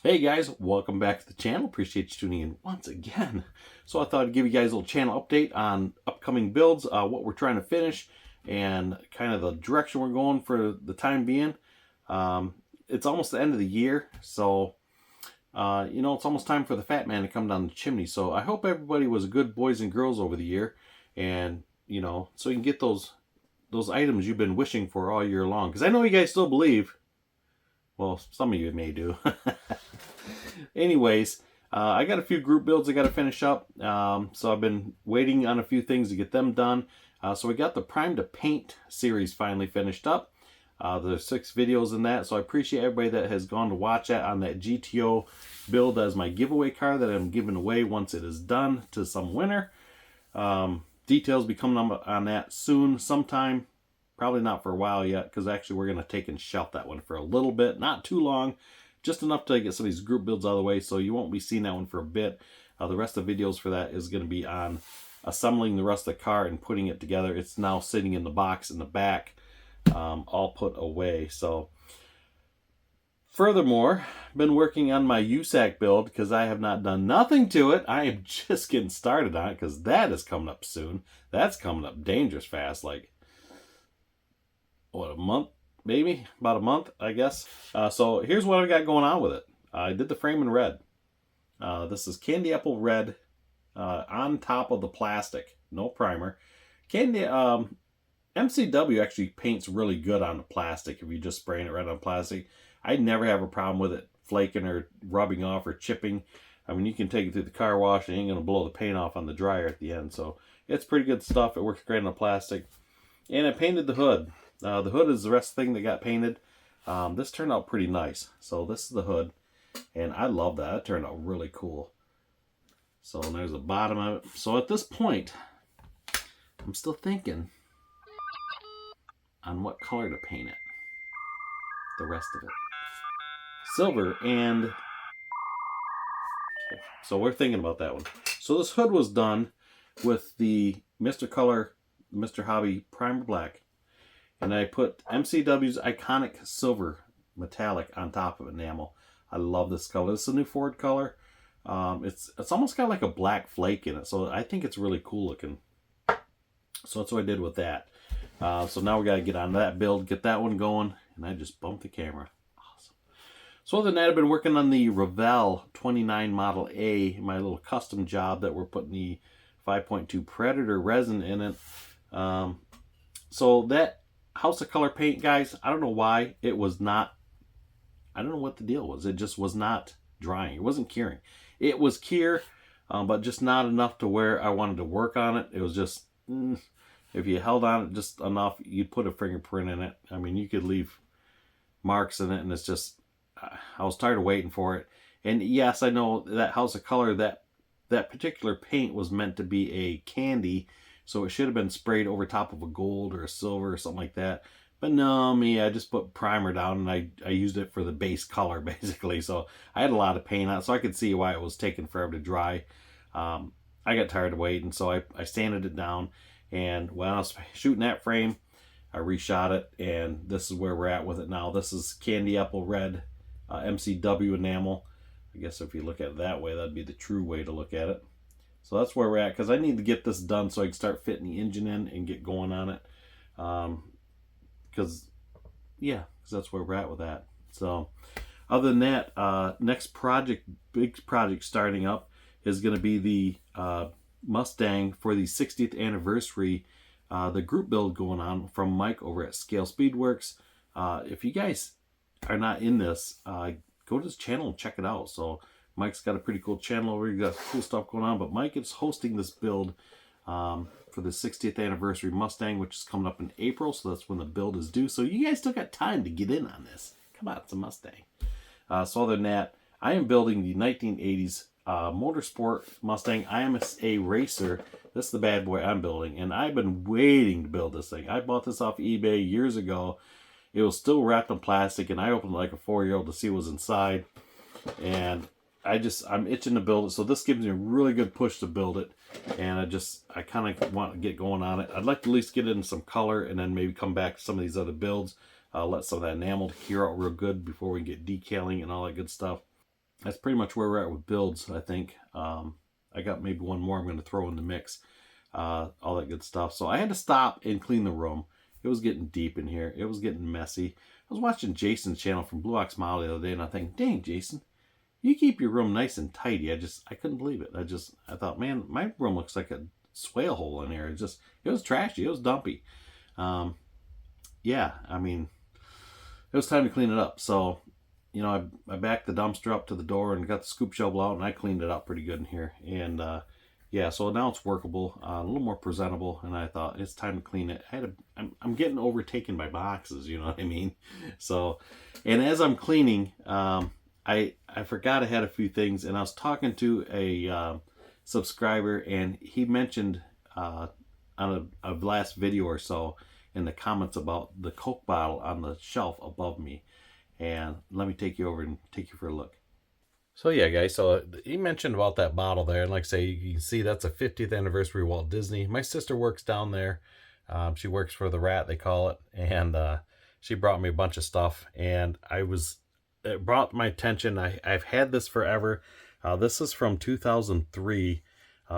Hey guys, welcome back to the channel. Appreciate you tuning in once again. So I thought I'd give you guys a little channel update on upcoming builds, what we're trying to finish, and kind of the direction we're going for the time being. It's almost the end of the year, so it's almost time for the fat man to come down the chimney. So I hope everybody was good boys and girls over the year, and so you can get those items you've been wishing for all year long. Because I know you guys still believe. Well, some of you may do. Anyways, I got a few group builds I got to finish up. So I've been waiting on a few things to get them done. So we got the Prime to Paint series finally finished up. There's 6 videos in that. So I appreciate everybody that has gone to watch that on that GTO build as my giveaway car that I'm giving away once it is done to some winner. Details be coming on that soon sometime. Probably not for a while yet, because actually we're going to take and shelf that one for a little bit. Not too long, just enough to get some of these group builds out of the way, so you won't be seeing that one for a bit. The rest of the videos for that is going to be on assembling the rest of the car and putting it together. It's now sitting in the box in the back, all put away. So, furthermore, been working on my USAC build because I have not done nothing to it. I am just getting started on it because that is coming up soon. That's coming up dangerous fast, like what, a month, maybe about a month, I guess. So here's what I got going on with it. I did the frame in red. This is candy apple red on top of the plastic, no primer. MCW actually paints really good on the plastic if you just spraying it right on plastic. I never have a problem with it flaking or rubbing off or chipping. I mean, you can take it through the car wash and it ain't gonna blow the paint off on the dryer at the end. So it's pretty good stuff. It works great on the plastic. And I painted the hood. The hood is the rest of the thing that got painted. This turned out pretty nice. So this is the hood. And I love that. It turned out really cool. So there's the bottom of it. So at this point, I'm still thinking on what color to paint it. The rest of it. Silver and... Okay, so we're thinking about that one. So this hood was done with the Mr.Color, Mr. Hobby Primer Black. And I put MCW's iconic silver metallic on top of enamel. I love this color. This is a new Ford color. It's almost got like a black flake in it. So I think it's really cool looking. So that's what I did with that. So now we got to get on that build, get that one going. And I just bumped the camera. Awesome. So other than that, I've been working on the Revell 29 Model A, my little custom job that we're putting the 5.2 Predator resin in it. So that House of Color paint, guys, I don't know why it was not, I don't know what the deal was. It just was not drying. It wasn't curing. It was cure, but just not enough to where I wanted to work on it. It was just, if you held on it just enough, you'd put a fingerprint in it. I mean, you could leave marks in it, and it's just, I was tired of waiting for it. And yes, I know that House of Color, that particular paint was meant to be a candy, so it should have been sprayed over top of a gold or a silver or something like that. But no, I just put primer down and I used it for the base color basically. So I had a lot of paint on it, so I could see why it was taking forever to dry. I got tired of waiting, so I sanded it down. And when I was shooting that frame, I reshot it, and this is where we're at with it now. This is candy apple red MCW enamel. I guess if you look at it that way, that'd be the true way to look at it. So that's where we're at, because I need to get this done so I can start fitting the engine in and get going on it. Because that's where we're at with that. So other than that, next project, big project starting up is going to be the Mustang for the 60th anniversary, the group build going on from Mike over at Scale Speedworks. If you guys are not in this, go to his channel and check it out. So Mike's got a pretty cool channel over here. He's got cool stuff going on. But Mike is hosting this build for the 60th anniversary Mustang, which is coming up in April. So that's when the build is due. So you guys still got time to get in on this. Come on, it's a Mustang. So other than that, I am building the 1980s Motorsport Mustang. I am a racer. This is the bad boy I'm building. And I've been waiting to build this thing. I bought this off eBay years ago. It was still wrapped in plastic. And I opened it like a 4-year-old to see what was inside. And I'm itching to build it, so this gives me a really good push to build it, and I kind of want to get going on it. I'd like to at least get it in some color, and then maybe come back to some of these other builds, let some of that enamel cure out real good before we get decaling and all that good stuff. that's pretty much where we're at with builds, I think. I got maybe one more I'm going to throw in the mix. All that good stuff. So I had to stop and clean the room. It was getting deep in here. It was getting messy. I was watching Jason's channel from Blue Ox Model the other day, and I think, dang, Jason, you keep your room nice and tidy. I couldn't believe it. I thought, man, my room looks like a swale hole in here. It was trashy. It was dumpy. Yeah, I mean, it was time to clean it up. So, you know, I backed the dumpster up to the door and got the scoop shovel out, and I cleaned it up pretty good in here. And yeah, so now it's workable, a little more presentable, and I thought it's time to clean it. I'm getting overtaken by boxes, you know what I mean? So, and as I'm cleaning, I forgot I had a few things, and I was talking to a subscriber, and he mentioned on a last video or so in the comments about the Coke bottle on the shelf above me. And let me take you over and take you for a look. So yeah, guys, so he mentioned about that bottle there, and like I say, you can see that's a 50th anniversary Walt Disney. My sister works down there. She works for the Rat, they call it, and she brought me a bunch of stuff, and it brought my attention. I've had this forever. This is from 2003,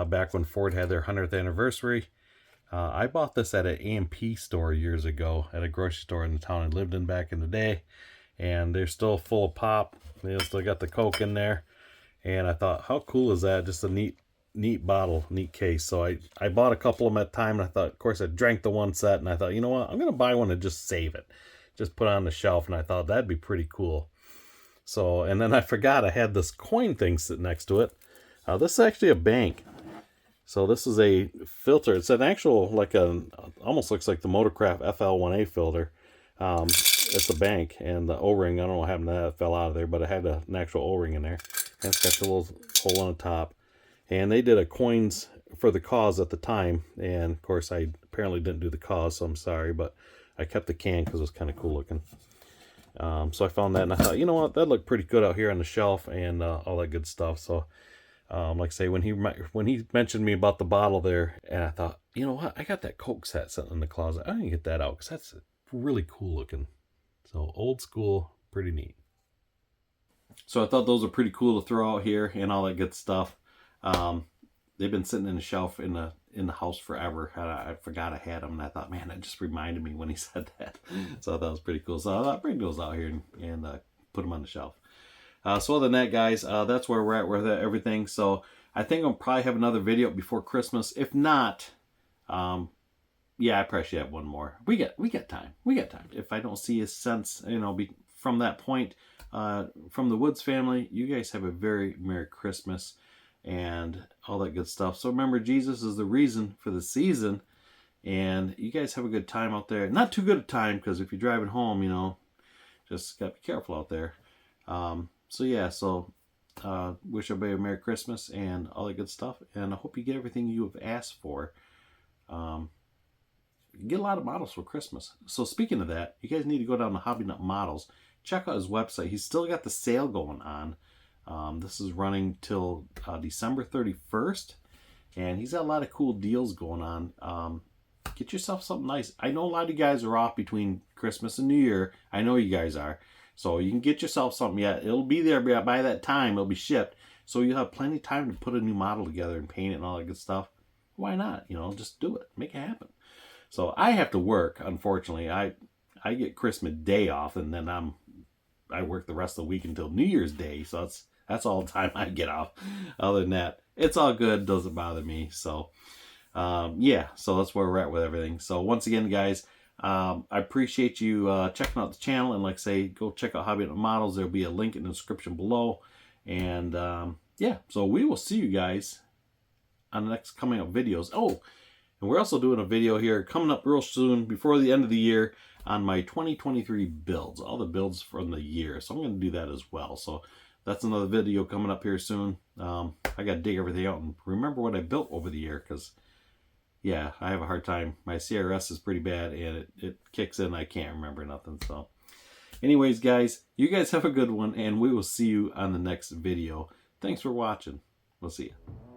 back when Ford had their 100th anniversary. I bought this at an A&P store years ago, at a grocery store in the town I lived in back in the day, and they're still full of pop. They still got the Coke in there, and I thought, how cool is that? Just a neat bottle, neat case. So I bought a couple of them at a time, and I thought, of course, I drank the one set, and I thought, you know what, I'm gonna buy one and just save it, just put it on the shelf. And I thought that'd be pretty cool. So, and then I forgot I had this coin thing sitting next to it. This is actually a bank. So this is a filter. It's an actual, almost looks like the Motorcraft FL1A filter. It's a bank, and the O-ring, I don't know what happened to that, it fell out of there, but it had an actual O-ring in there. And it's got the little hole on the top. And they did a coins for the cause at the time, and of course I apparently didn't do the cause, so I'm sorry, but I kept the can because it was kind of cool looking. So I found that, and I thought, you know what, that looked pretty good out here on the shelf, and all that good stuff. So like I say, when he mentioned me about the bottle there, and I thought, you know what, I got that Coke set sitting in the closet. I didn't get that out because that's really cool looking. So old school, pretty neat. So I thought those are pretty cool to throw out here and all that good stuff. They've been sitting in the shelf in the house forever. I forgot I had them, and I thought, man, that just reminded me when he said that. So I thought it was pretty cool. So I thought, bring those out here and put them on the shelf. So other than that, guys, that's where we're at with everything. So I think I'll probably have another video before Christmas. If not, yeah, I probably should have one more. We got time. We got time. If I don't see a sense, you know, from that point, from the Woods family, you guys have a very Merry Christmas and all that good stuff. So remember, Jesus is the reason for the season, and you guys have a good time out there. Not too good a time, because if you're driving home, you know, just got to be careful out there. So yeah, so wish everybody a Merry Christmas and all that good stuff, and I hope you get everything you have asked for. Get a lot of models for Christmas. So speaking of that, you guys need to go down to Hobby Nut Models. Check out his website. He's still got the sale going on. This is running till December 31st. And he's got a lot of cool deals going on. Get yourself something nice. I know a lot of you guys are off between Christmas and New Year. I know you guys are. So you can get yourself something. Yeah, it'll be there by that time. It'll be shipped. So you'll have plenty of time to put a new model together and paint it and all that good stuff. Why not? You know, just do it. Make it happen. So I have to work, unfortunately. I get Christmas Day off, and then I work the rest of the week until New Year's Day. So that's all the time I get off. Other than that, it's all good. Doesn't bother me. So yeah, so that's where we're at with everything. So once again, guys, I appreciate you checking out the channel. And like I say, go check out Hobby Nut Models. There'll be a link in the description below. And yeah, so we will see you guys on the next coming up videos. Oh, and we're also doing a video here coming up real soon before the end of the year on my 2023 builds, all the builds from the year. So I'm going to do that as well. So that's another video coming up here soon. I got to dig everything out and remember what I built over the year, because yeah, I have a hard time. My CRS is pretty bad, and it kicks in. I can't remember nothing. So anyways, guys, you guys have a good one, and we will see you on the next video. Thanks for watching. We'll see you.